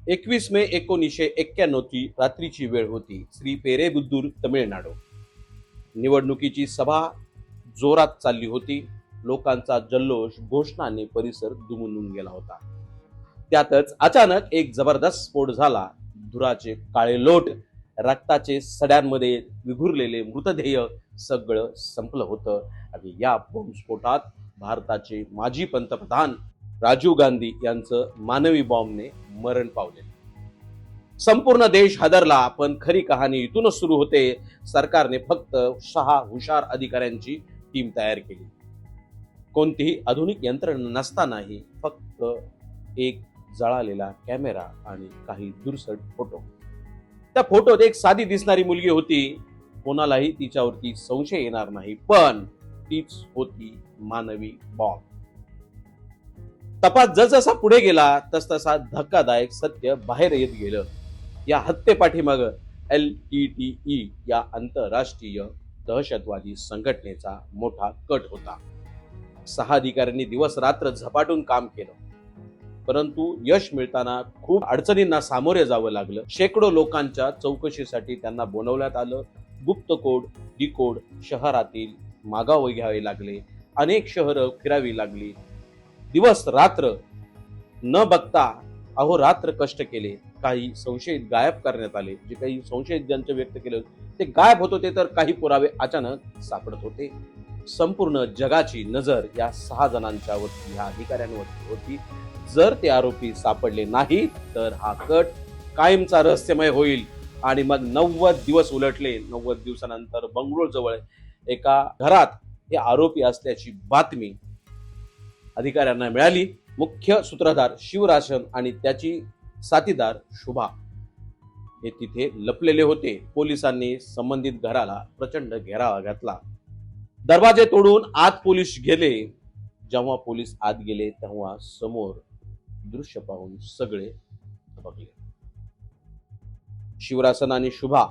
21 मे 1991 ची रात्रीची वेळ होती. श्री पेरेबुद्दूर, तमिळनाडू. निवडणुकीची सभा जोरात चालली होती. लोकांचा जल्लोष घोषणाने परिसर दुमदून गेला होता. त्यातच अचानक एक जबरदस्त स्फोट झाला. धुराचे काळे लोट, रक्ताचे सड्यांमध्ये विखुरलेले मृतदेह, सगळं संपलं होतं. आणि या बॉम्बस्फोटात भारताचे माजी पंतप्रधान राजीव गांधी यांचं मानवी बॉम्बने मरण पावले. संपूर्ण देश हादरला. पण खरी कहाणी इथूनच सुरू होते. सरकारने फक्त 6 हुशार अधिकाऱ्यांची टीम तयार केली. कोणतीही आधुनिक यंत्रणा नसतानाही फक्त एक जळालेला कॅमेरा आणि काही दुर्सट फोटो. त्या फोटोत एक साधी दिसणारी मुलगी होती. कोणालाही तिच्यावरती संशय येणार नाही, पण तीच होती मानवी बॉम्ब. तपास जसजसा पुढे गेला तसतसा धक्कादायक सत्य बाहेर येत गेलं. या हत्येपाठीमाग LTTE या आंतरराष्ट्रीय दहशतवादी संघटनेचा मोठा कट होता. 6 अधिकाऱ्यांनी दिवस रात्र झपाटून काम केलं, परंतु यश मिळताना खूप अडचणींना सामोरे जावं लागलं. शेकडो लोकांच्या चौकशीसाठी त्यांना बोलवण्यात आलं. गुप्त कोड, डिकोड, शहरातील मागावे घ्यावे लागले. अनेक शहरं फिरावी लागली. दिवस रात्र न बघता अहोरात्र कष्ट केले. काही संशयित गायब करण्यात आले. जे काही संशयित ज्यांचे व्यक्त केले ते गायब होत होते, तर काही पुरावे अचानक सापडत होते. संपूर्ण जगाची नजर या 6 जणांच्या वरती, या अधिकाऱ्यांवरती होती. जर ते आरोपी सापडले नाही तर हा कट कायमचा रहस्यमय होईल. आणि मग 90 दिवस उलटले. 90 दिवसानंतर बंगळूर जवळ एका घरात हे आरोपी असल्याची बातमी अधिकाऱ्यांना मिळाली. मुख्य सूत्रधार शिवरासन आणि त्याची साथीदार शुभा हे तिथे लपलेले होते. पोलिसांनी संबंधित घराला प्रचंड घेरावा घातला. दरवाजे तोडून आत पोलीस गेले. जेव्हा पोलीस आत गेले तेव्हा समोर दृश्य पाहून सगळे थबकले. शिवरासन आणि शुभा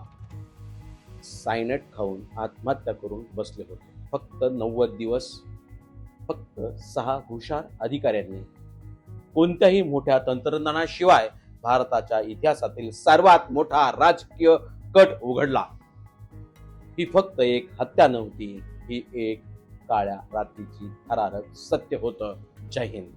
सायनेट खाऊन आत्महत्या करून बसले होते. फक्त 90 दिवस, फक्त 6 हुशार अधिकाऱ्यांनी कोणत्याही मोठ्या तंत्रज्ञानाशिवाय भारताच्या इतिहासातील सर्वात मोठा राजकीय कट उघडला. ही फक्त एक हत्या नव्हती, ही एक काळ्या रात्रीची थरारक सत्य होतं. जय हिंद.